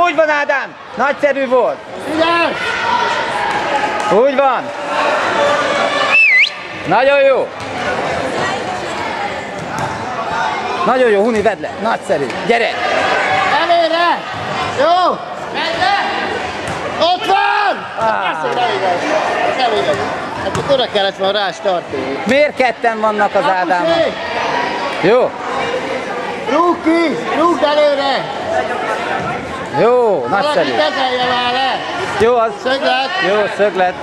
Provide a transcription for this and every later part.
Úgy van, Ádám! Nagyszerű volt! Igen! Úgy van! Nagyon jó! Nagyon jó, Huni, vedd le! Nagyszerű! Gyere! Elére! Jó! Ott van! Ez nem igaz. Nem igaz. Hát oda kellett volna rá startolni. Miért ketten vannak az Ádámmal? Jó! Rúg ki! Rúgd előre! Jó, nagyszerű! Valaki kezelje már le! Jó, az... Szöglet! Jó, szöglet!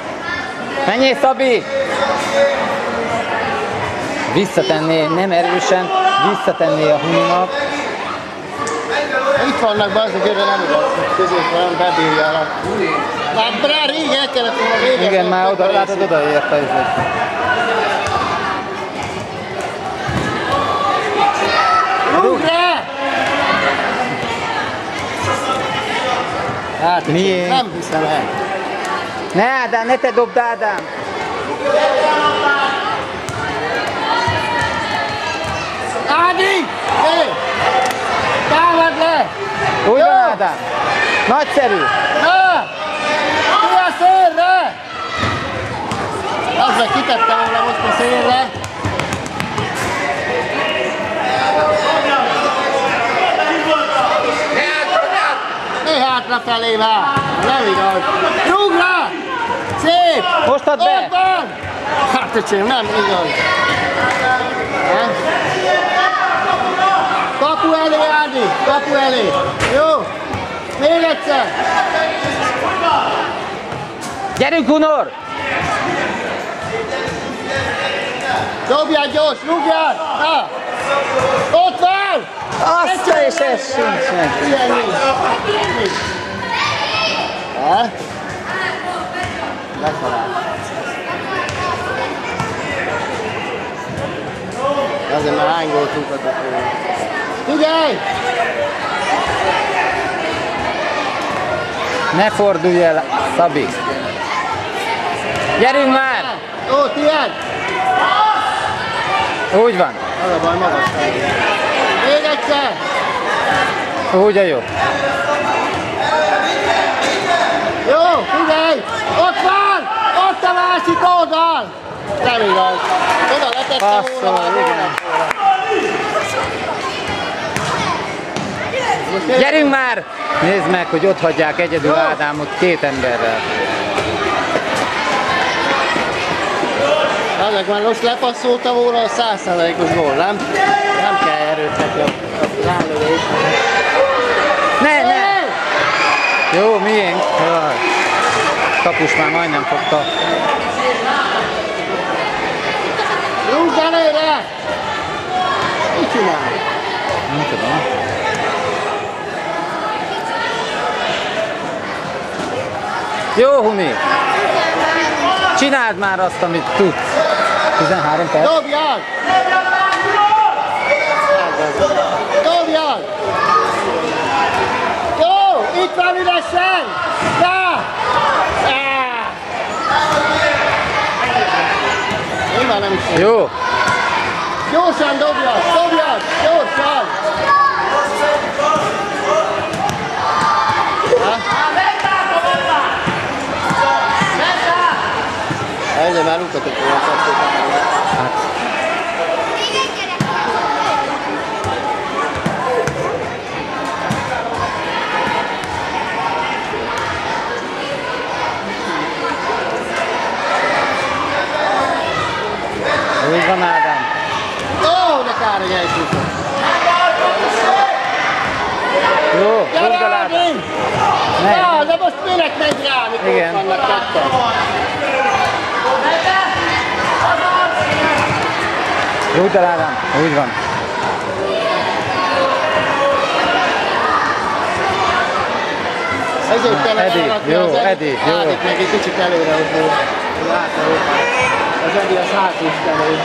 Menjél, Szabi! Visszatenné, nem erősen, visszatenné a Huninak. Itt vannak be azok, hogy nem igaz. Középen bebírjanak. Már rá rég el kellett volna végezni. Igen, már oda, látod, odaért a izét. Rúgd rá! Hát, miért? Nem hiszem el. Ne, Ádám, ne te dobd, Ádám! Ádi! Hé! Támad le! Úgy van, Ádám! Nagyszerű! Na! Ki a szélre! Azzal kitettem volna most a szélre. Ne hátrafelé már! Nem igaz! Rúgd rá! Szép! Most add be! Ott van! Hát öcsém, nem igaz! Kapu elé, Ádi! Kapu elé! Jó! Még egyszer! Gyerünk, Hunor! Dobjál gyors, rúgjál! Na! Ott van! Azt és ez sincs meg! Ilyen nincs! Lefeláll. Azért már hány gólt rúghatott volna. Figyelj! Ne fordulj el, Szabi! Gyerünk már! Ó, tiéd! Úgy van! Az a baj, magas fel. Még egyszer! Úgy a jó! Jó, figyelj! Ott van! Ott a másik oldal! Nem igaz. Oda letettem volna már. Gyerünk már! Nézd meg, hogy ott hagyják egyedül Ádámot két emberrel. Ezek már most lepasszolta volna a 100%-os gól, nem? Nem kell erőltetni a rálövést. Ne! Jó, miénk? Jaj. Kapus már majdnem fogta. Rúgd előre! Mit csinál? Nem tudom. Jó, Huni! Csináld már azt, amit tudsz. 13 perc. Dobjad! Dobjad! Jó! Itt van üresen! Na! Nyilván nem is. Jó! Gyorsan dobjad! Dobjad! Gyorsan! Ezzel már rúgtatok volna a kapcsolatban. Hát. Úgy van, Ádám. Ó, de kár, hogy elcsúszott. Jó, rúgd el, Ádám. Na, de most minek megy rá, mikor igen. Vannak ketten? Rúgd el, Ádám. Úgy van. Ezért kell Edi, elrakni jó, az Edi, jó. Ádit meg egy kicsit előre, hogy az Edi az hátul elő.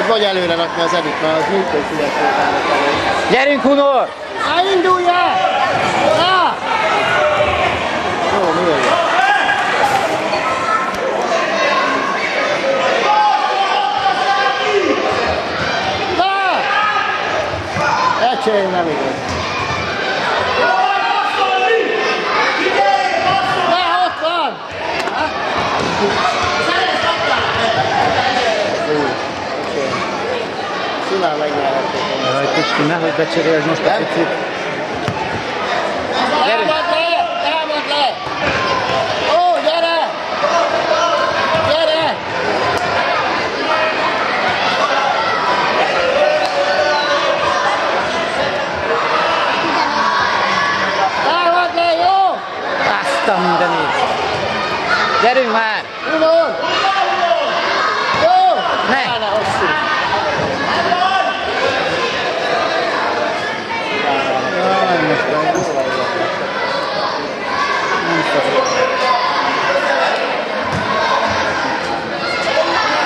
Vagy előre rakni az Edit, mert az mindkét születőtának elő. Gyerünk, Hunor! Indulj el! Na! Jó, mi vagy? Na! Ecsélj, nem igaz. Pisti, nehogy becseréld most a picit. Gyerünk! Támad le! Ó, gyere! Gyere! Támad le, jó! Azt a mindenit! Gyerünk már! Tudod! Jó! Ne! Ne hosszú! Jaj, most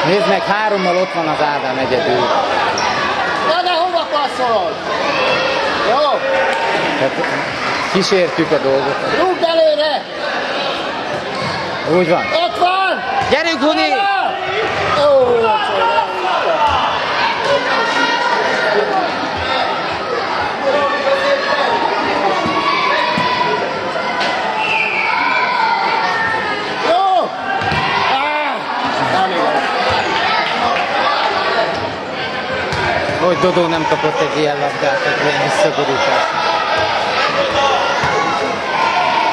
nézd meg, 3-mal ott van az Ádám egyedül. De hova passzolod? Jó! Tehát kísértjük a dolgokat. Rúgd előre! Úgy van. Ott van! Gyerünk, Huni! Ó, jó! Nem igaz. Hogy Dodó nem kapott egy ilyen labdát, egy ilyen visszagurítást.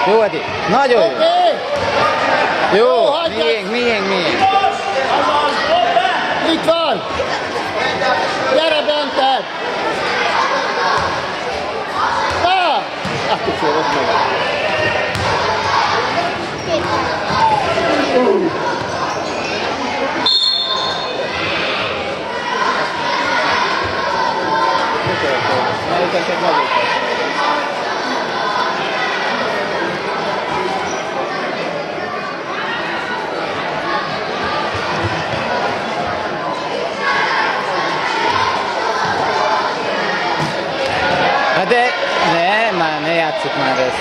Jó, Edi, nagyon jó. Oké! Jó, hagyjad. miénk. Itt van! Gyere bented! Na! Akkor félök meg. Melyiket megütött? Hát de ne játsszuk már ezt.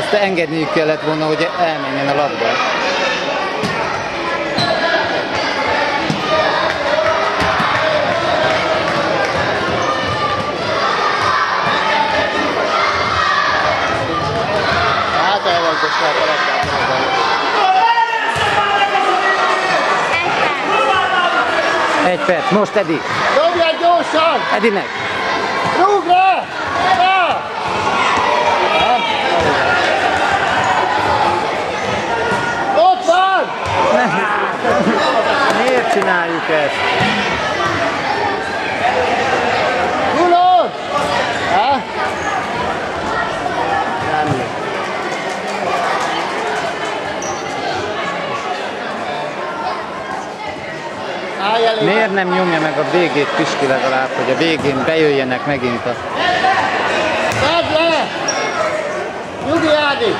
Ezt engedniük kellett volna, hogy elmenjen a labda. Hát elvagdossák a labdát. Egy perc, most Edi. Dobjál gyorsan! Edinek. Rúgd rá! Rá! Ott van! Miért csináljuk ezt? Tudod? Ha? Nem. Állj elé! Miért nem nyomja meg a végét Pisti legalább, hogy a végén bejöjjenek megint a... Vedd le! Nyugi Ádi!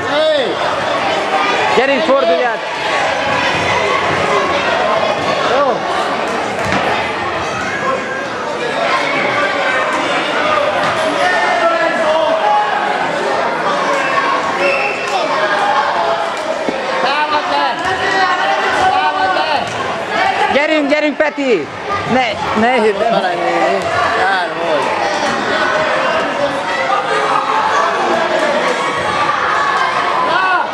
Hey! Gyerünk, fordulj át! Jó! Támad le! Támad le! Gyerünk, Peti! Ne! Belenézni. Kár volt. Na!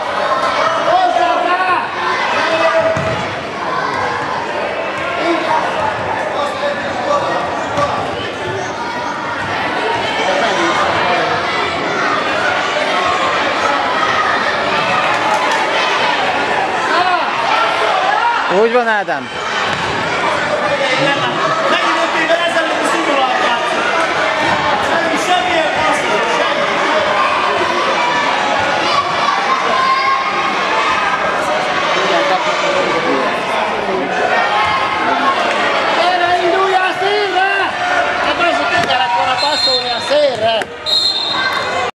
Hozzá rá! Úgy van, Ádám?